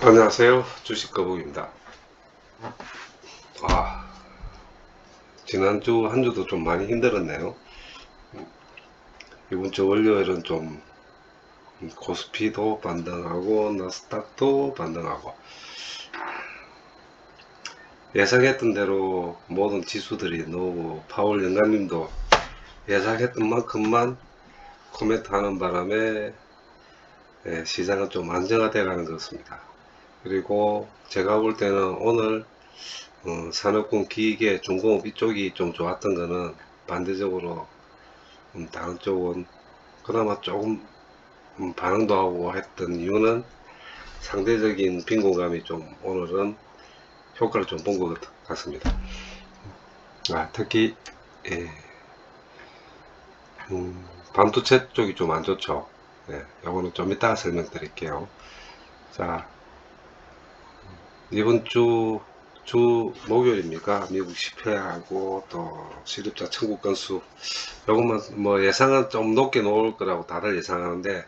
안녕하세요. 주식거북입니다. 지난주 한 주도 좀 많이 힘들었네요. 이번 주 월요일은 좀 코스피도 반등하고 나스닥도 반등하고 예상했던 대로 모든 지수들이 나오고 파월 영감님도 예상했던 만큼만 코멘트 하는 바람에 시장은 좀 안정화되어 가는 것 같습니다. 그리고 제가 볼 때는 오늘 산업군 기계 중공업 이쪽이 좀 좋았던 거는 반대적으로 다른 쪽은 그나마 조금 반응도 하고 했던 이유는 상대적인 빈곤감이 좀 오늘은 효과를 좀 본 것 같습니다. 특히 예, 반도체 쪽이 좀 안 좋죠. 요거는 좀 이따 설명드릴게요. 자, 이번 주 목요일입니까? 미국 10회하고 또 실업자 청구 건수 요것만 뭐 예상은 좀 높게 나올 거라고 다들 예상하는데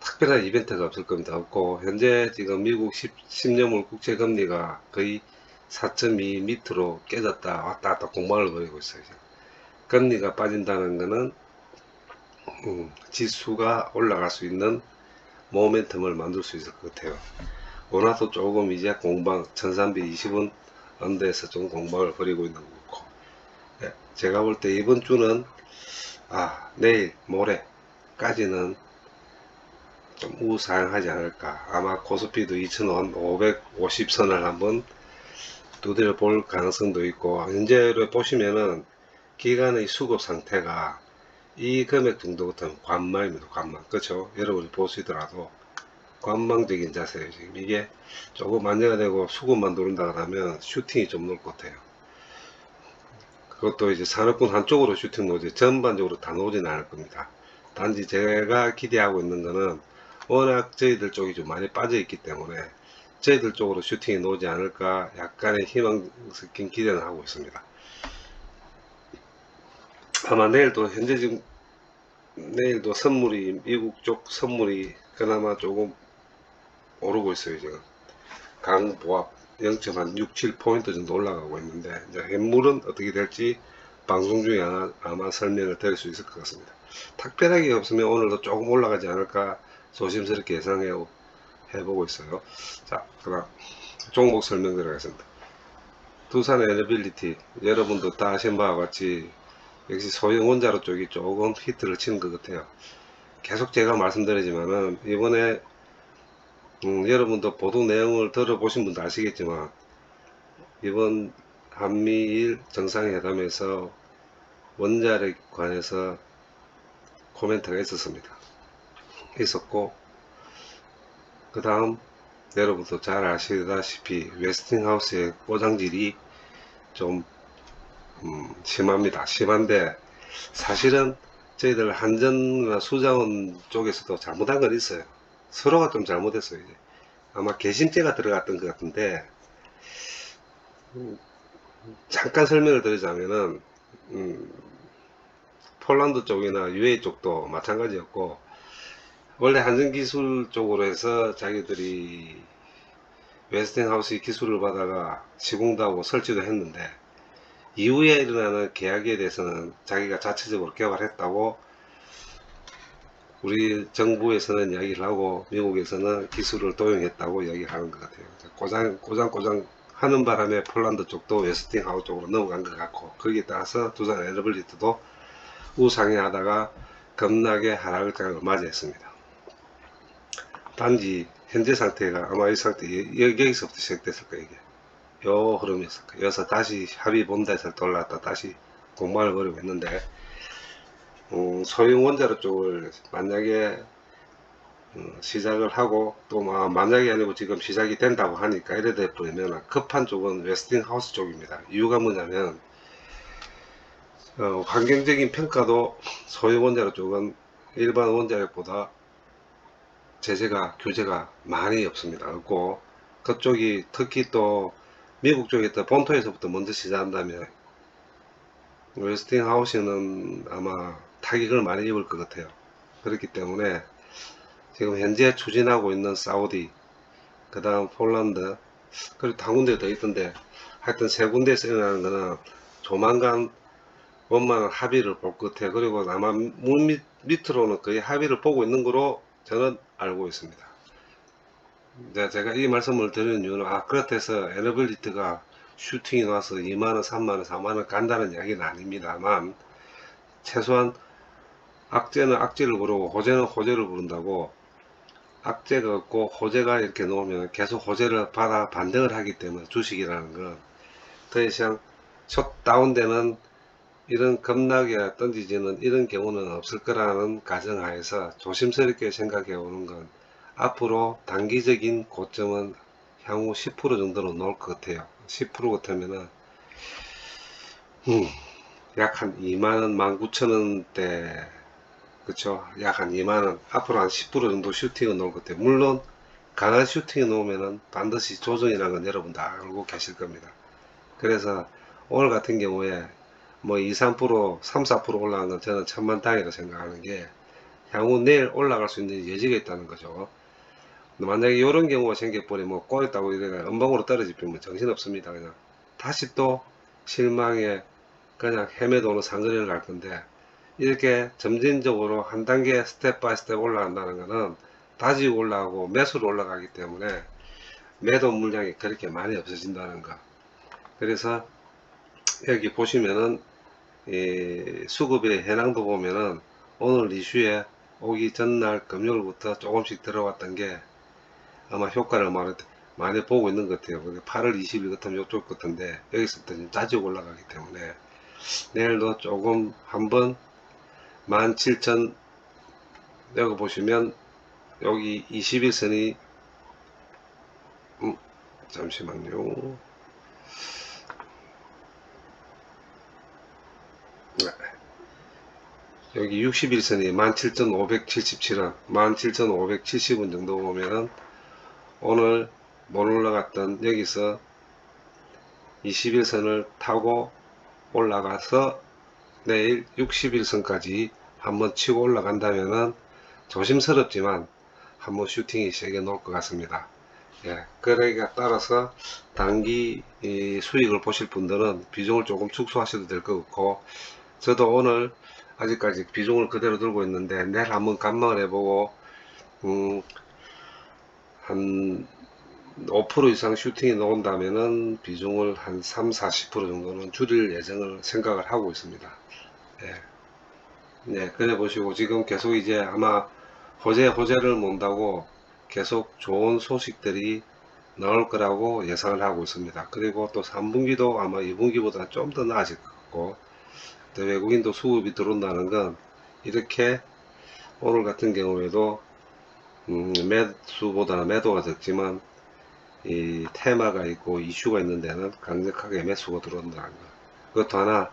특별한 이벤트가 없을 겁니다. 없고 현재 지금 미국 10년물 국채금리가 거의 4.2 밑으로 깨졌다 왔다 갔다 공방을 벌이고 있어요. 금리가 빠진다는 것은 지수가 올라갈 수 있는 모멘텀을 만들 수 있을 것 같아요. 원화도 조금 이제 공방 1320원 언더에서 좀 공방을 벌이고 있는 거고, 제가 볼 때 이번 주는 내일 모레까지는 좀 우상하지 않을까. 아마 코스피도 2000원 550선을 한번 두드려 볼 가능성도 있고, 현재로 보시면은 기간의 수급 상태가 이 금액 정도 같으면 관망입니다. 관망. 그렇죠? 여러분이 보시더라도 관망적인 자세예요. 지금 이게 조금 안정화 되고 수급만 누른다 그러면 슈팅이 좀 놀 것 같아요. 그것도 이제 산업군 한쪽으로 슈팅 놓지 전반적으로 다 놓지는 않을 겁니다. 단지 제가 기대하고 있는 거는 워낙 저희들 쪽이 좀 많이 빠져 있기 때문에 저희들 쪽으로 슈팅이 나오지 않을까 약간의 희망 섞인 기대는 하고 있습니다. 아마 내일도 현재 지금 내일도 선물이 미국 쪽 선물이 그나마 조금 오르고 있어요. 지금 강보합 0.67포인트 정도 올라가고 있는데 이제 현물은 어떻게 될지 방송 중에 아마 설명을 드릴 수 있을 것 같습니다. 특별하게 없으면 오늘도 조금 올라가지 않을까 조심스럽게 예상해 보고 있어요. 자, 그럼 종목 설명 들어가겠습니다. 두산 에너빌리티 여러분도 다 아신 바와 같이 역시 소형 원자로 쪽이 조금 히트를 치는 것 같아요. 계속 제가 말씀드리지만은 이번에 여러분도 보도 내용을 들어보신 분도 아시겠지만 이번 한미일 정상회담에서 원자력에 관해서 코멘트가 있었고 그 다음 여러분도 잘 아시다시피 웨스팅하우스의 포장질이 좀 심합니다. 심한데 사실은 저희들 한전이나 수자원 쪽에서도 잘못한 건 있어요. 서로가 좀 잘못했어요. 이제 아마 개심죄가 들어갔던 것 같은데 잠깐 설명을 드리자면은 폴란드 쪽이나 UAE 쪽도 마찬가지였고 원래 한전기술 쪽으로 해서 자기들이 웨스팅하우스 기술을 받아가 시공도 하고 설치도 했는데 이후에 일어나는 계약에 대해서는 자기가 자체적으로 개발했다고 우리 정부에서는 이야기를 하고 미국에서는 기술을 도용했다고 이야기를 하는 것 같아요. 고장 하는 바람에 폴란드 쪽도 웨스팅하우스 쪽으로 넘어간 것 같고 거기에 따라서 두산 에너빌리티도 우상향하다가 겁나게 하락을 맞이했습니다. 단지 현재 상태가 아마 이 상태 여기서부터 시작됐을 거예요. 이게 요 흐름이었을 거예요. 여기서 다시 합의 본다에서 올라왔다 다시 공방을 벌이고 있는데 소형 원자로 쪽을 만약에 시작을 하고 또 만약이 아니고 지금 시작이 된다고 하니까 이래 돼 버리면 급한 쪽은 웨스팅하우스 쪽입니다. 이유가 뭐냐면 환경적인 평가도 소형 원자로 쪽은 일반 원자력보다 규제가 많이 없습니다. 없고 그쪽이 특히 또 미국 쪽에 또 본토에서부터 먼저 시작한다면 웨스팅하우스는 아마 타격을 많이 입을 것 같아요. 그렇기 때문에 지금 현재 추진하고 있는 사우디 그 다음 폴란드, 그리고 한 군데 더 있던데, 하여튼 세 군데에서 일어나는 거는 조만간 원만한 합의를 볼 것 같아요. 그리고 아마 물 밑으로는 거의 합의를 보고 있는 거로 저는 알고 있습니다. 제가 이 말씀을 드리는 이유는, 그렇다 해서 에너빌리티가 슈팅이 나와서 2만원, 3만원, 4만원 간다는 이야기는 아닙니다만, 최소한 악재는 악재를 부르고 호재는 호재를 부른다고, 악재가 없고 호재가 이렇게 놓으면 계속 호재를 받아 반등을 하기 때문에 주식이라는 건 더 이상 숏 다운되는 이런 급락에 던지지는 이런 경우는 없을 거라는 가정하에서 조심스럽게 생각해 오는 건, 앞으로 단기적인 고점은 향후 10% 정도로 나올 것 같아요. 10% 같으면은 약 한 2만원, 19,000원대, 그쵸? 약 한 2만원, 앞으로 한 10% 정도 슈팅은 나올 것 같아요. 물론 강한 슈팅이 나오면은 반드시 조정이라는 건 여러분 다 알고 계실 겁니다. 그래서 오늘 같은 경우에 뭐 2, 3%, 3, 4% 올라간 건 저는 천만다행이라고 생각하는 게, 향후 내일 올라갈 수 있는 여지가 있다는 거죠. 만약에 이런 경우가 생겨버리면 뭐 꼬였다고 이래가 음봉으로 떨어지면 정신없습니다. 그냥 다시 또 실망에 그냥 헤매도는 상거리를 갈 건데, 이렇게 점진적으로 한 단계 스텝 바이 스텝 올라간다는 것은 다지고 올라가고 매수로 올라가기 때문에 매도 물량이 그렇게 많이 없어진다는 거. 그래서 여기 보시면은 수급의 현황도 보면은 오늘 이슈에 오기 전날 금요일부터 조금씩 들어왔던 게 아마 효과를 많이 보고 있는 것 같아요. 8월 20일 같으면 이쪽 같은데, 여기서부터 좀 짜지고 올라가기 때문에 내일도 조금 한번 17,000, 여기 보시면 여기 21선이 잠시만요. 여기 61선이 17,577원, 17,570원 정도 보면은 오늘 못 올라갔던 여기서 21선을 타고 올라가서 내일 61선까지 한번 치고 올라간다면은 조심스럽지만 한번 슈팅이 세게 놓을 것 같습니다. 그러니까 따라서 단기 수익을 보실 분들은 비중을 조금 축소하셔도 될 것 같고, 저도 오늘 아직까지 비중을 그대로 들고 있는데 내일 한번 감망을 해보고 한 5% 이상 슈팅이 나온다면은 비중을 한 3, 40% 정도는 줄일 예정을 생각을 하고 있습니다. 그래 보시고 지금 계속 이제 아마 호재를 몬다고 계속 좋은 소식들이 나올 거라고 예상을 하고 있습니다. 그리고 또 3분기도 아마 2분기보다 좀 더 나아질 것 같고, 또 외국인도 수급이 들어온다는 건 이렇게 오늘 같은 경우에도 매수보다 매도가 적지만 이 테마가 있고 이슈가 있는 데는 강력하게 매수가 들어온다는 거. 그것도 하나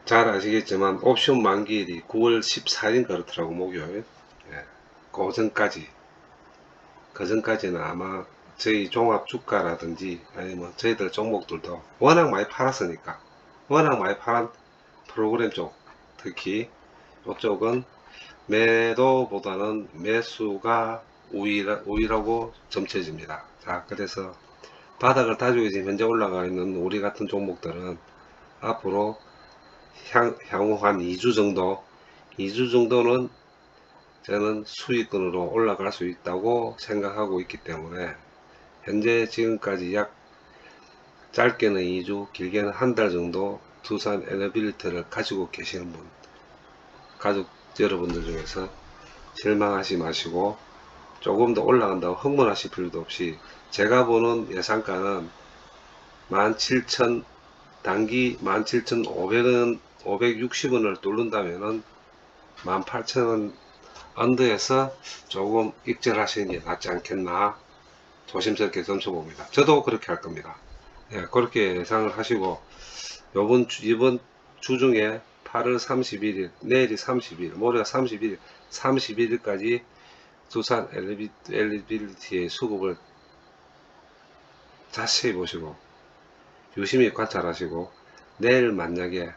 잘 아시겠지만 옵션 만기일이 9월 14일 그렇더라고, 목요일. 그 전까지, 그 전까지는 아마 저희 종합 주가라든지 아니면 저희들 종목들도 워낙 많이 팔았으니까, 워낙 많이 팔은 프로그램 쪽, 특히 이쪽은 매도보다는 매수가 우위라고 점쳐집니다. 자, 그래서 바닥을 다지고 지금 현재 올라가 있는 우리 같은 종목들은 앞으로 향후 한 2주 정도는 저는 수익권으로 올라갈 수 있다고 생각하고 있기 때문에, 현재 지금까지 약 짧게는 2주, 길게는 한 달 정도 두산 에너빌리티를 가지고 계시는 분, 가족 여러분들 중에서 실망하지 마시고 조금 더 올라간다고 흥분하실 필요도 없이, 제가 보는 예상가는 17,000, 단기 17,500원, 560원을 뚫는다면은 18,000원 언더에서 조금 익절하시는 게 낫지 않겠나 조심스럽게 점쳐봅니다. 저도 그렇게 할 겁니다. 그렇게 예상을 하시고, 이번 주 중에 8월 31일, 내일이 30일, 모레가 31일, 31일까지 두산 엘리빌리티의 수급을 자세히 보시고 유심히 관찰하시고, 내일 만약에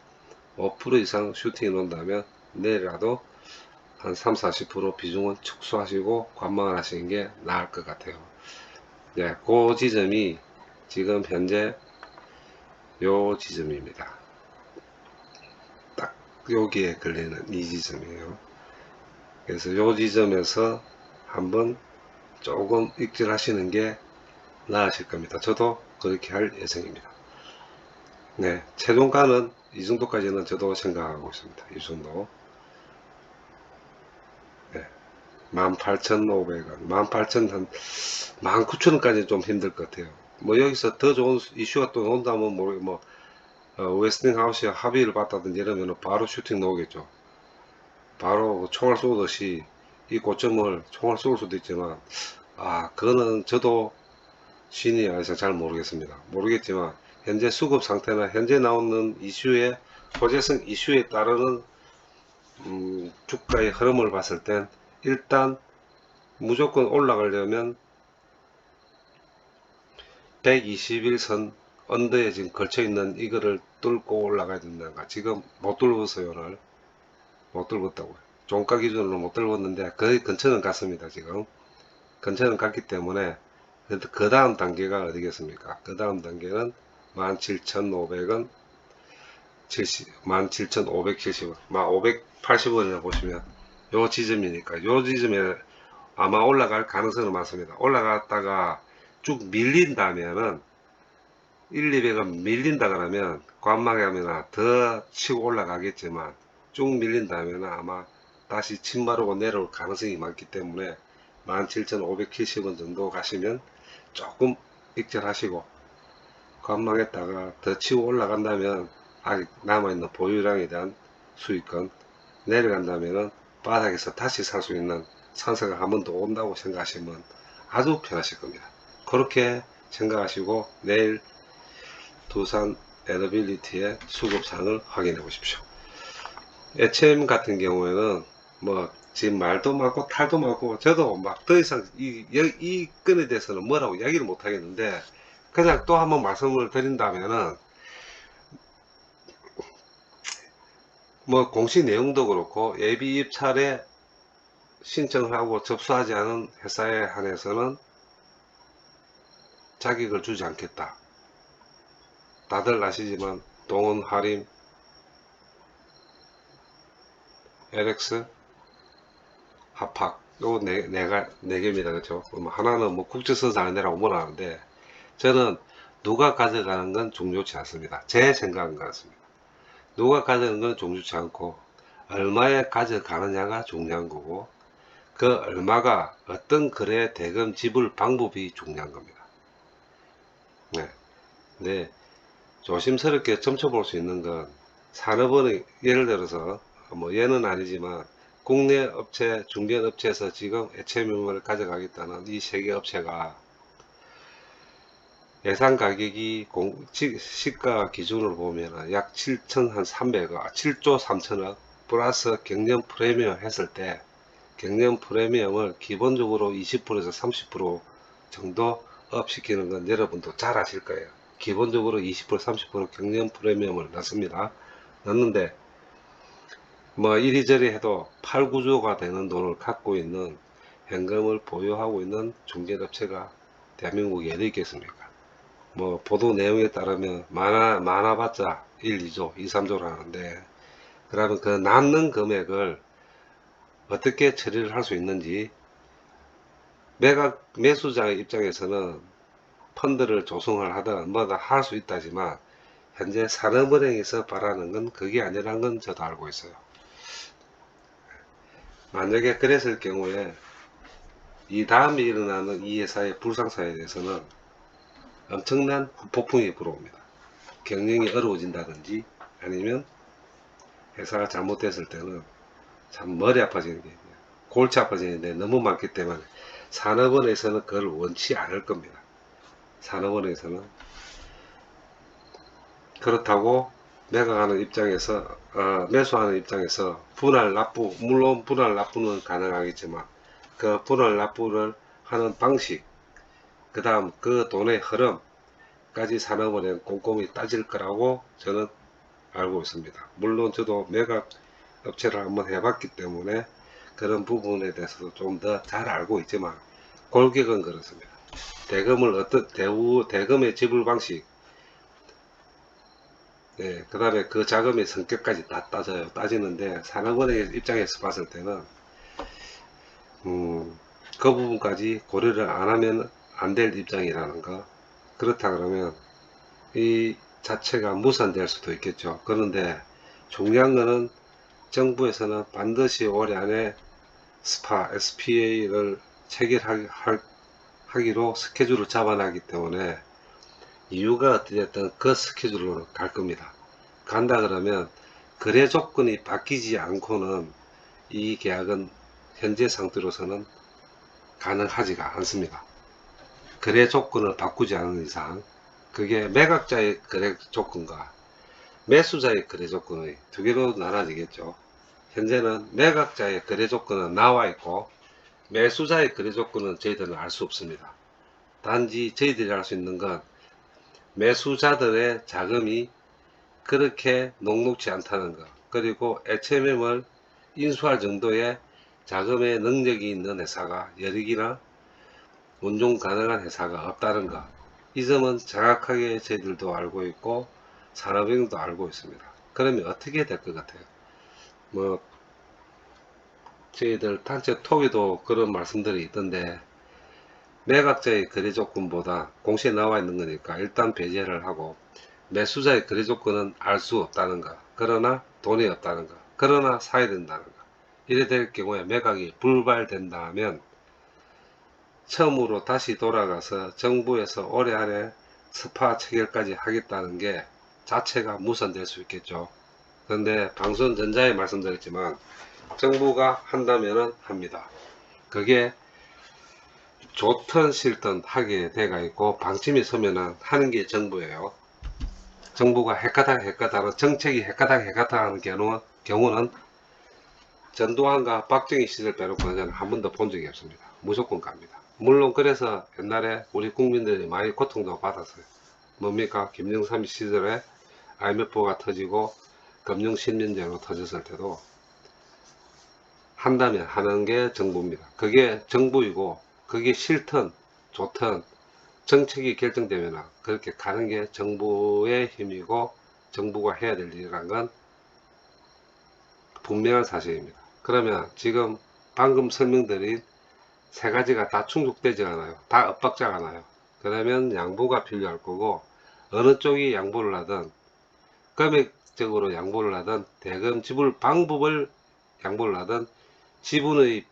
5% 이상 슈팅이 논다면 내일이라도 한 30-40% 비중은 축소하시고 관망을 하시는 게 나을 것 같아요. 네, 그 지점이 지금 현재 요 지점입니다. 딱 여기에 걸리는 이 지점이에요. 그래서 요 지점에서 한번 조금 익절하시는 게 나으실 겁니다. 저도 그렇게 할 예정입니다. 네, 최종가는 이 정도까지는 저도 생각하고 있습니다. 이 정도. 네, 18,500원, 18,000, 한 19,000원까지 좀 힘들 것 같아요. 뭐 여기서 더 좋은 이슈가 또 온다면 뭐 웨스팅하우스에 합의를 봤다든지 이러면 바로 슈팅 나오겠죠. 바로 총알 쏘듯이 이 고점을 총알 쏠 수도 있지만, 그거는 저도 신이 아니서 잘 모르겠습니다. 모르겠지만 현재 수급 상태나 현재 나오는 이슈의 호재성 이슈에 따르는 주가의 흐름을 봤을 땐 일단 무조건 올라가려면 121선 언더에 지금 걸쳐 있는 이거를 뚫고 올라가야 된다가 지금 못 뚫었어요. 오늘 못 뚫었다고요. 종가 기준으로 못 뚫었는데 거의 근처는 갔습니다. 지금 근처는 갔기 때문에 그 다음 단계가 어디겠습니까? 그 다음 단계는 17,500원 17,570원 580원이라 보시면 요 지점이니까 요 지점에 아마 올라갈 가능성은 많습니다. 올라갔다가 쭉 밀린다면은 1, 200원 밀린다 그러면 관망하면 더 치고 올라가겠지만 쭉 밀린다면 아마 다시 침마르고 내려올 가능성이 많기 때문에 17,570원 정도 가시면 조금 익절하시고 관망했다가 더 치고 올라간다면 아직 남아있는 보유량에 대한 수익권 내려간다면 바닥에서 다시 살 수 있는 찬스가 한 번 더 온다고 생각하시면 아주 편하실 겁니다. 그렇게 생각하시고 내일 두산 에너빌리티의 수급상을 확인해 보십시오. HM 같은 경우에는 뭐 지금 말도 많고 탈도 많고 저도 막 더 이상 이 건에 대해서는 뭐라고 이야기를 못 하겠는데 그냥 또 한번 말씀을 드린다면은 뭐 공시 내용도 그렇고 예비 입찰에 신청을 하고 접수하지 않은 회사에 한해서는 자격을 주지 않겠다. 다들 아시지만 동원, 하림, LX, 합학 요 네 개입니다. 그렇죠? 하나는 뭐 국제선상이라고 뭐라 하는데 저는 누가 가져가는 건 중요치 않습니다. 제 생각은 그렇습니다. 누가 가져가는 건 중요치 않고 얼마에 가져가느냐가 중요한 거고 그 얼마가 어떤 거래 대금 지불 방법이 중요한 겁니다. 네. 네. 조심스럽게 점쳐볼 수 있는 건 산업은행 예를 들어서 뭐 얘는 아니지만 국내 업체 중견업체에서 지금 HMM을 가져가겠다는 이 세 개 업체가 예상 가격이 시가 기준으로 보면 약 7,300억 7조 3천억 플러스 경영 프리미엄 했을 때 경영 프리미엄을 기본적으로 20%에서 30% 정도 업 시키는 건 여러분도 잘 아실 거예요. 기본적으로 20% 30% 경영 프리미엄을 넣습니다. 넣는데 뭐 이리저리 해도 8, 9조가 되는 돈을 갖고 있는 현금을 보유하고 있는 중개업체가 대한민국에 어디 있겠습니까? 뭐 보도 내용에 따르면 많아봤자 1, 2조, 2, 3조라는데 그러면 그 남는 금액을 어떻게 처리를 할 수 있는지 매수자의 입장에서는 펀드를 조성을 하든 뭐다 할 수 있다지만 현재 산업은행에서 바라는 건 그게 아니라는 건 저도 알고 있어요. 만약에 그랬을 경우에 이 다음에 일어나는 이 회사의 불상사에 대해서는 엄청난 후폭풍이 불어옵니다. 경영이 어려워진다든지 아니면 회사가 잘못됐을 때는 참 머리 아파지는 게 골치 아파지는 데 너무 많기 때문에 산업은에서는 그걸 원치 않을 겁니다. 산업은에서는 그렇다고 매각하는 입장에서 매수하는 입장에서 물론 분할 납부는 가능하겠지만 그 분할 납부를 하는 방식 그 다음 그 돈의 흐름까지 산업은행 꼼꼼히 따질 거라고 저는 알고 있습니다. 물론 저도 매각 업체를 한번 해봤기 때문에 그런 부분에 대해서도 좀 더 잘 알고 있지만 골격은 그렇습니다. 대금을 대금의 지불 방식, 네, 그 다음에 그 자금의 성격까지 다 따지는데 산업은행 입장에서 봤을 때는 그 부분까지 고려를 안 하면 안 될 입장이라는 거. 그렇다 그러면 이 자체가 무산될 수도 있겠죠. 그런데 중요한 거는 정부에서는 반드시 올해 안에 SPA를 체결하기로 스케줄을 잡아놨기 때문에 이유가 어찌됐든 그 스케줄로 갈 겁니다. 간다 그러면 거래 조건이 바뀌지 않고는 이 계약은 현재 상태로서는 가능하지가 않습니다. 거래 조건을 바꾸지 않은 이상, 그게 매각자의 거래 조건과 매수자의 거래 조건의 두 개로 나눠지겠죠. 현재는 매각자의 거래 조건은 나와 있고 매수자의 거래 조건은 저희들은 알 수 없습니다. 단지 저희들이 알 수 있는 건 매수자들의 자금이 그렇게 녹록지 않다는 것, 그리고 HMM을 인수할 정도의 자금의 능력이 있는 회사가 여력이나 운용 가능한 회사가 없다는 것, 이 점은 정확하게 저희들도 알고 있고 산업인도 알고 있습니다. 그러면 어떻게 될 것 같아요? 뭐 저희들 단체 톡에도 그런 말씀들이 있던데, 매각자의 거래 조건보다 공시에 나와 있는 거니까 일단 배제를 하고 매수자의 거래 조건은 알 수 없다는 것, 그러나 돈이 없다는 것, 그러나 사야 된다는 것, 이래 될 경우에 매각이 불발된다면 처음으로 다시 돌아가서 정부에서 올해 안에 스파 체결까지 하겠다는 게 자체가 무산될 수 있겠죠. 그런데 방송 전자에 말씀드렸지만 정부가 한다면은 합니다. 그게 좋든 싫든 하게 돼가 있고 방침이 서면은 하는 게 정부예요. 정부가 헷가닥 정책이 헷가닥 하는 경우는 전두환과 박정희 시절 빼놓고는 저는 한 번도 본 적이 없습니다. 무조건 갑니다. 물론 그래서 옛날에 우리 국민들이 많이 고통도 받았어요. 뭡니까? 김영삼 시절에 IMF가 터지고 금융신민제로 터졌을 때도 한다면 하는 게 정부입니다. 그게 정부이고 그게 싫든 좋든 정책이 결정되면 그렇게 가는 게 정부의 힘이고 정부가 해야 될 일이란 건 분명한 사실입니다. 그러면 지금 방금 설명드린 세 가지가 다 충족되지 않아요. 다 엇박자가 나요. 그러면 양보가 필요할 거고 어느 쪽이 양보를 하든 금액적으로 양보를 하든 대금 지불 방법을 양보를 하든 지분의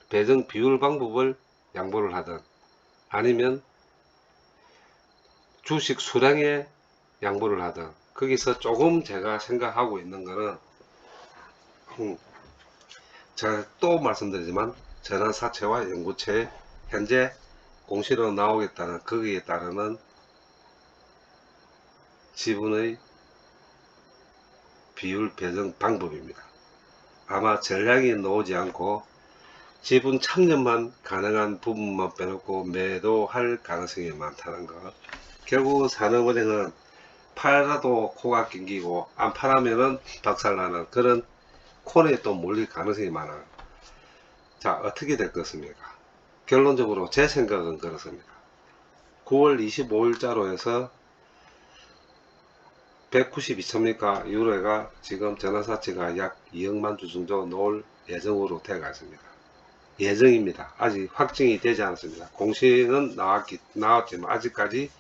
배정 비율 방법을 양보를 하든 아니면 주식 수량에 양보를 하든 거기서 조금 제가 생각하고 있는 거는 제가 또 말씀드리지만 전환사채와 연구채 현재 공시로 나오겠다는 거기에 따르는 지분의 비율 배정 방법입니다. 아마 전량이 나오지 않고 지분 참여만 가능한 부분만 빼놓고 매도할 가능성이 많다는 것. 결국 산업은행은 팔아도 코가 낑기고 안 팔아면은 박살나는 그런 콘에 또 몰릴 가능성이 많아요. 자, 어떻게 될 것입니까? 결론적으로 제 생각은 그렇습니다. 9월 25일자로 해서 192천미가 유로가 지금 전환사채가 약 2억만 주 정도 놓을 예정으로 되어 있습니다. 예정입니다. 아직 확정이 되지 않았습니다. 공시는 나왔지만 아직까지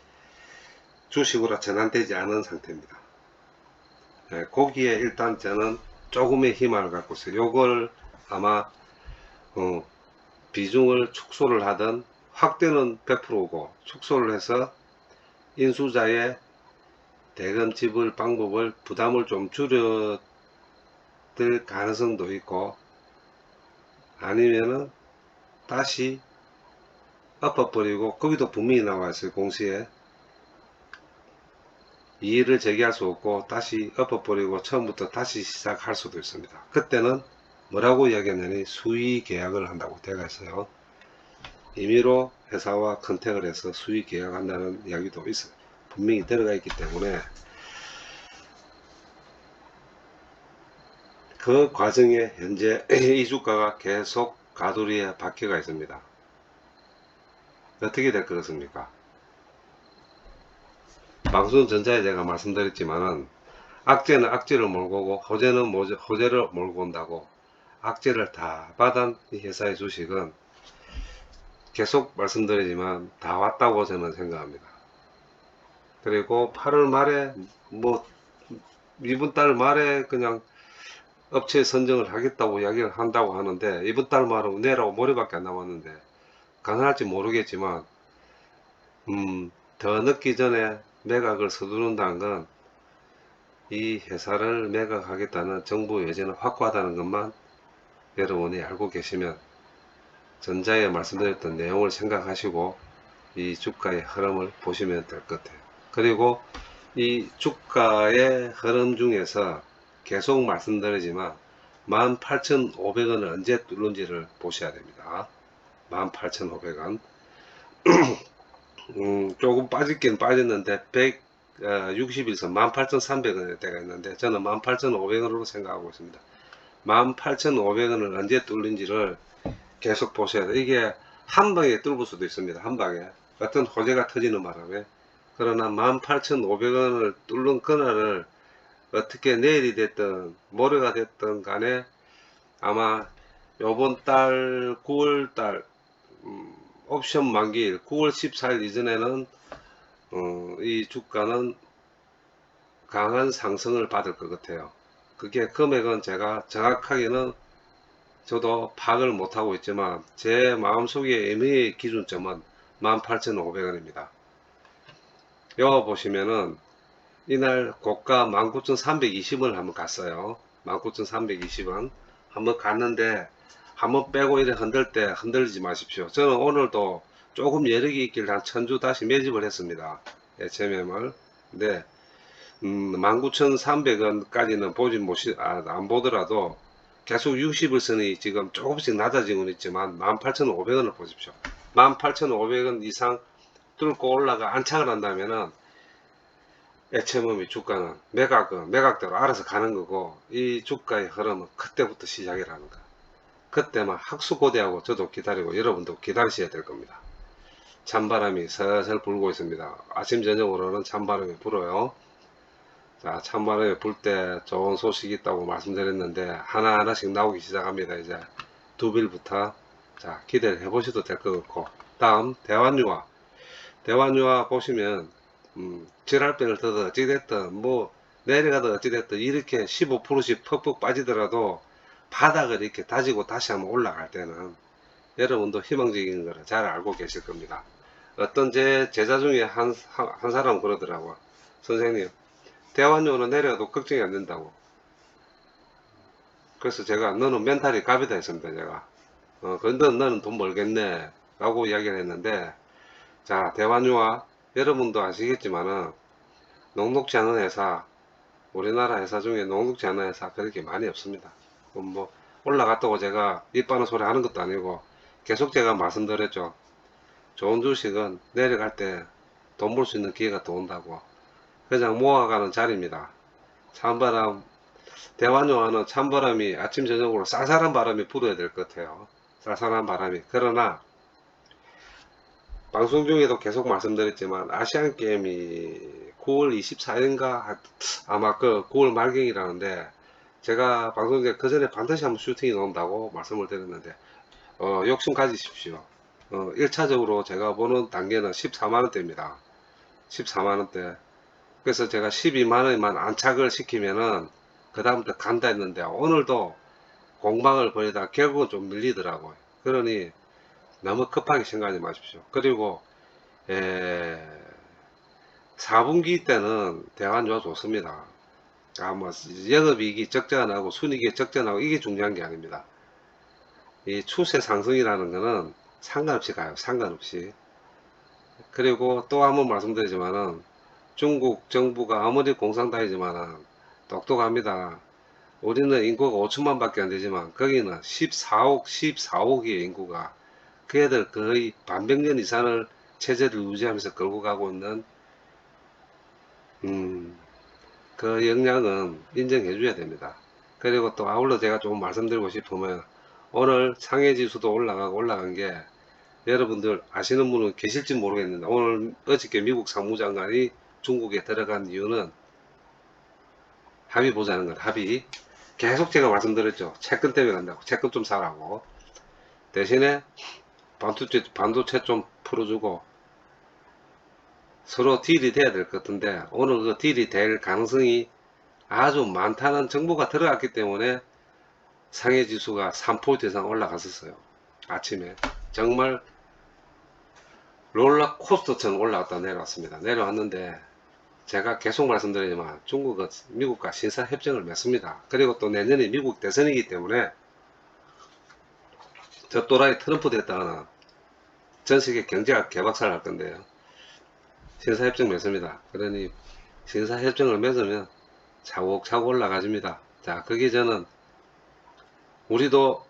주식으로 전환되지 않은 상태입니다. 네, 거기에 일단 저는 조금의 희망을 갖고 있어요. 요걸 아마 비중을 축소를 하든 확대는 100%고 축소를 해서 인수자의 대금 지불 방법을 부담을 좀 줄여들 가능성도 있고 아니면은 다시 엎어버리고 거기도 분명히 나와 있어요. 공시에 이의를 제기할 수 없고 다시 엎어버리고 처음부터 다시 시작할 수도 있습니다. 그때는 뭐라고 이야기했느니 수의 계약을 한다고 되어 있어요. 임의로 회사와 컨택을 해서 수의 계약한다는 이야기도 있어요. 분명히 들어가 있기 때문에 그 과정에 현재 이 주가가 계속 가두리에 박혀가 있습니다. 어떻게 될 것 같습니까? 방송전자에 제가 말씀드렸지만은 악재는 악재를 몰고 오고 호재는 호재를 몰고 온다고, 악재를 다 받은 이 회사의 주식은 계속 말씀드리지만 다 왔다고 저는 생각합니다. 그리고 8월 말에 뭐 이번 달 말에 그냥 업체 선정을 하겠다고 이야기를 한다고 하는데, 이번 달 말은 내일하고 모레밖에 안 남았는데 가능할지 모르겠지만 더 늦기 전에 매각을 서두른다는 건 이 회사를 매각하겠다는 정부 의지는 확고하다는 것만 여러분이 알고 계시면 전자에 말씀드렸던 내용을 생각하시고 이 주가의 흐름을 보시면 될 것 같아요. 그리고 이 주가의 흐름 중에서 계속 말씀드리지만 18,500원을 언제 뚫는지를 보셔야 됩니다. 18,500원. 조금 빠지긴 빠졌는데 160일선 18,300원일 때가 있는데 저는 18,500원으로 생각하고 있습니다. 18,500원을 언제 뚫는지를 계속 보셔야 돼요. 이게 한 방에 뚫을 수도 있습니다. 한 방에 어떤 호재가 터지는 바람에. 그러나 18,500원을 뚫는 그날을 어떻게 내일이 됐든 모레가 됐든 간에 아마 요번 달 9월달 옵션 만기일 9월 14일 이전에는 이 주가는 강한 상승을 받을 것 같아요. 그게 금액은 제가 정확하게는 저도 파악을 못하고 있지만 제 마음속의 애매의 기준점은 18,500원입니다. 여기 보시면은 이날 고가 19,320원 한번 갔어요. 19,320원 한번 갔는데 한번 빼고 이렇게 흔들 때 흔들리지 마십시오. 저는 오늘도 조금 여력이 있길 한 1000주 다시 매집을 했습니다. HMM을. 근데 19,300원까지는 안 보더라도 계속 60일선이 지금 조금씩 낮아지고는 있지만 18,500원을 보십시오. 18,500원 이상 뚫고 올라가 안착을 한다면은 HMM의 주가는 매각대로 알아서 가는 거고, 이 주가의 흐름은 그때부터 시작이라는 거. 그때만 학수고대하고 저도 기다리고 여러분도 기다리셔야 될 겁니다. 찬바람이 슬슬 불고 있습니다. 아침 저녁으로는 찬바람이 불어요. 자, 찬바람이 불 때 좋은 소식이 있다고 말씀드렸는데 하나하나씩 나오기 시작합니다. 이제 두 빌부터 자, 기대를 해보셔도 될 것 같고, 다음 대환유화 보시면 지랄병을 떠도 어찌됐든 뭐 내려가도 어찌됐든 이렇게 15%씩 퍽퍽 빠지더라도 바닥을 이렇게 다지고 다시 한번 올라갈 때는 여러분도 희망적인 거를 잘 알고 계실 겁니다. 어떤 제 제자 중에 한 사람 그러더라고. 선생님, 대환유는 내려가도 걱정이 안 된다고. 그래서 제가 너는 멘탈이 갑이다 했습니다. 제가 근데 너는 돈 벌겠네 라고 이야기를 했는데, 자, 대환유화 여러분도 아시겠지만은 녹록지 않은 회사, 우리나라 회사 중에 녹록지 않은 회사 그렇게 많이 없습니다. 뭐 올라갔다고 제가 입 바는 소리 하는 것도 아니고 계속 제가 말씀드렸죠. 좋은 주식은 내려갈 때 돈 벌 수 있는 기회가 또 온다고. 그냥 모아가는 자리입니다. 찬바람, 대환영화는 찬바람이 아침 저녁으로 쌀쌀한 바람이 불어야 될 것 같아요. 쌀쌀한 바람이. 그러나 방송 중에도 계속 말씀드렸지만 아시안게임이 9월 24일인가 아마 그 9월 말경이라는데, 제가 방송 중에 그 전에 반드시 한번 슈팅이 나온다고 말씀을 드렸는데 욕심 가지십시오. 1차적으로 제가 보는 단계는 14만원대입니다. 14만원대. 그래서 제가 12만원만 안착을 시키면은 그 다음부터 간다 했는데 오늘도 공방을 벌이다 결국은 좀 밀리더라고요. 그러니 너무 급하게 생각하지 마십시오. 그리고 4분기 때는 대환조가 좋습니다. 뭐 영업이익이 적자나고 순이익이 적자나고 이게 중요한 게 아닙니다. 이 추세 상승이라는 거는 상관없이 가요. 상관없이. 그리고 또 한번 말씀드리지만은 중국 정부가 아무리 공산당이지만은 똑똑합니다. 우리는 인구가 5천만 밖에 안 되지만 거기는 14억의 인구가, 그 애들 거의 반백년 이상을 체제를 유지하면서 끌고 가고 있는 그 역량은 인정해 줘야 됩니다. 그리고 또 아울러 제가 좀 말씀드리고 싶으면 오늘 상해지수도 올라간 게 여러분들 아시는 분은 계실지 모르겠는데 오늘 어저께 미국 상무장관이 중국에 들어간 이유는 합의 보자는 것. 합의 계속 제가 말씀드렸죠. 채권 때문에 간다고. 채권 좀 사라고. 대신에 반도체 좀 풀어주고 서로 딜이 돼야 될 것 같은데 오늘 그 딜이 될 가능성이 아주 많다는 정보가 들어갔기 때문에 상해지수가 3포인트 이상 올라갔었어요. 아침에 정말 롤러코스터처럼 올라갔다 내려왔습니다. 내려왔는데 제가 계속 말씀드리지만 중국은 미국과 신사협정을 맺습니다. 그리고 또 내년에 미국 대선이기 때문에 저 또라이 트럼프 됐다가는 전 세계 경제가 개박살 날 건데요. 신사협정 맺습니다. 그러니 신사협정을 맺으면 차곡차곡 올라가집니다. 자, 거기 저는 우리도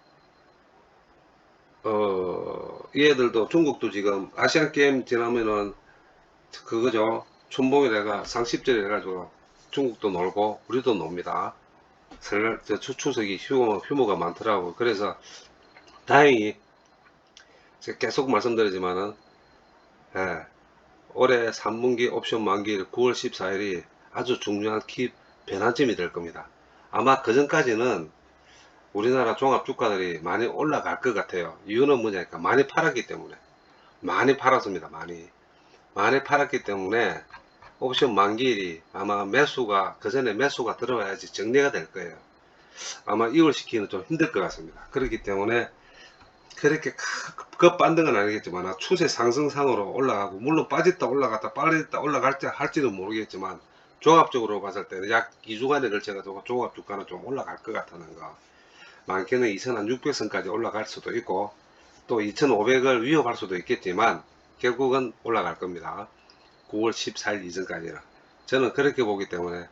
얘들도 중국도 지금 아시안게임 지나면은 그거죠. 춘봉이래가 상십절이 해가지고 중국도 놀고 우리도 놉니다. 설날 추석이 휴무가 많더라고. 그래서 다행히 제가 계속 말씀드리지만은 예, 올해 3분기 옵션 만기일 9월 14일이 아주 중요한 키 변환점이 될 겁니다. 아마 그 전까지는 우리나라 종합주가들이 많이 올라갈 것 같아요. 이유는 뭐냐니까 많이 팔았기 때문에. 많이 팔았습니다. 많이 팔았기 때문에 옵션 만기일이 아마 매수가 그 전에 매수가 들어와야지 정리가 될 거예요. 아마 이월시키기는 좀 힘들 것 같습니다. 그렇기 때문에 그렇게 급반등은 아니겠지만 추세 상승상으로 올라가고 물론 빠졌다 올라갔다 올라갈지 할지는 모르겠지만 종합적으로 봤을 때는 약 2주간에 걸쳐가지고 종합주가는 좀 올라갈 것 같다는 거. 많게는 2600선까지 올라갈 수도 있고 또 2500을 위협할 수도 있겠지만 결국은 올라갈 겁니다. 9월 14일 이전까지는 저는 그렇게 보기 때문에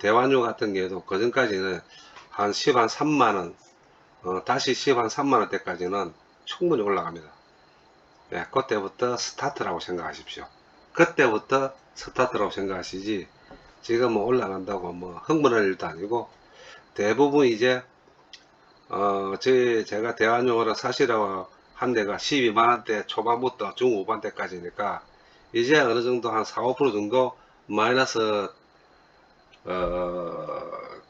대환유 같은 경우도 그 전까지는 한 10, 한 3만원 다시 10, 한 3만원대까지는 충분히 올라갑니다. 예, 그때부터 스타트라고 생각하십시오. 그때부터 스타트라고 생각하시지 지금 뭐 올라간다고 뭐 흥분할 일도 아니고 대부분 이제 제가 대환용어를 사시라고 한 데가 12만원대 초반부터 중후반대까지니까 이제 어느 정도 한 4, 5% 정도 마이너스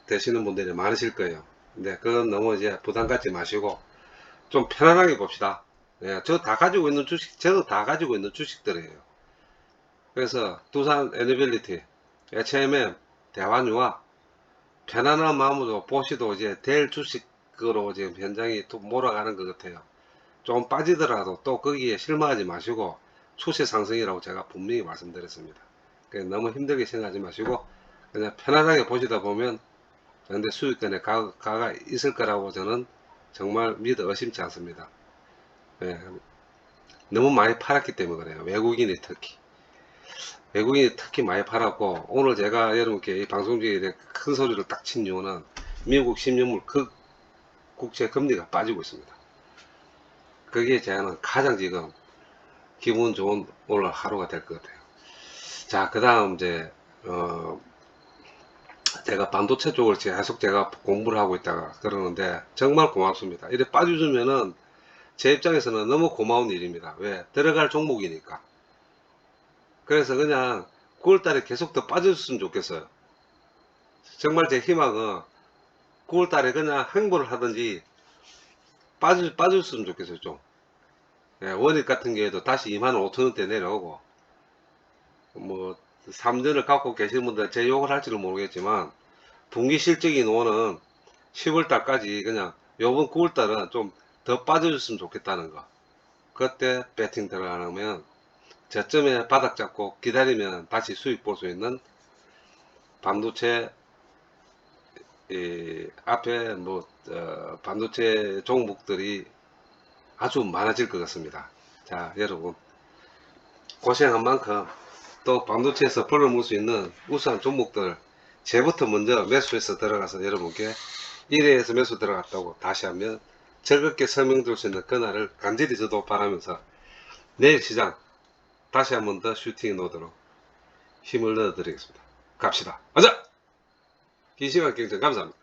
되시는 분들이 많으실 거예요. 근데 그건 너무 이제 부담 갖지 마시고 좀 편안하게 봅시다. 예, 저도 다 가지고 있는 주식들이에요. 그래서 두산 에너빌리티, HMM, 대환유와 편안한 마음으로 보시도 이제 될 주식으로 지금 현장이 또 몰아가는 것 같아요. 좀 빠지더라도 또 거기에 실망하지 마시고 추세 상승이라고 제가 분명히 말씀드렸습니다. 너무 힘들게 생각하지 마시고 그냥 편안하게 보시다 보면 근데 수익권에 가가 있을 거라고 저는 정말 믿어 의심치 않습니다. 예, 너무 많이 팔았기 때문에 그래요. 외국인이 특히 많이 팔았고 오늘 제가 여러분께 이 방송 중에 큰 소리를 딱 친 이유는 미국 10년물 국채 금리가 빠지고 있습니다. 그게 저는 가장 지금 기분 좋은 오늘 하루가 될 것 같아요. 자, 그 다음 이제 제가 반도체 쪽을 계속 제가 공부를 하고 있다가 그러는데 정말 고맙습니다. 이래 빠져주면은 제 입장에서는 너무 고마운 일입니다. 왜? 들어갈 종목이니까. 그래서 그냥 9월달에 계속 더 빠져줬으면 좋겠어요. 정말 제 희망은 9월달에 그냥 행보를 하든지 빠져줬으면 좋겠어요. 좀. 예, 원익 같은 경우에도 다시 25,000원대 내려오고 뭐 3전을 갖고 계시는 분들 제 욕을 할지는 모르겠지만 분기 실적인 원은 10월달까지 그냥 요번 9월달은 좀 더 빠져줬으면 좋겠다는 거. 그때 배팅 들어가면 저점에 바닥 잡고 기다리면 다시 수익 볼 수 있는 반도체 앞에 뭐 반도체 종목들이 아주 많아질 것 같습니다. 자, 여러분 고생한 만큼 또 반도체에서 벌어먹을 수 있는 우수한 종목들 제부터 먼저 매수해서 들어가서 여러분께 1회에서 매수 들어갔다고 다시 한번 즐겁게 설명드릴 수 있는 그날을 간절히 저도 바라면서 내일 시장 다시 한번 더 슈팅 놓도록 힘을 넣어 드리겠습니다. 갑시다. 가자! 긴 시간 경쟁 감사합니다.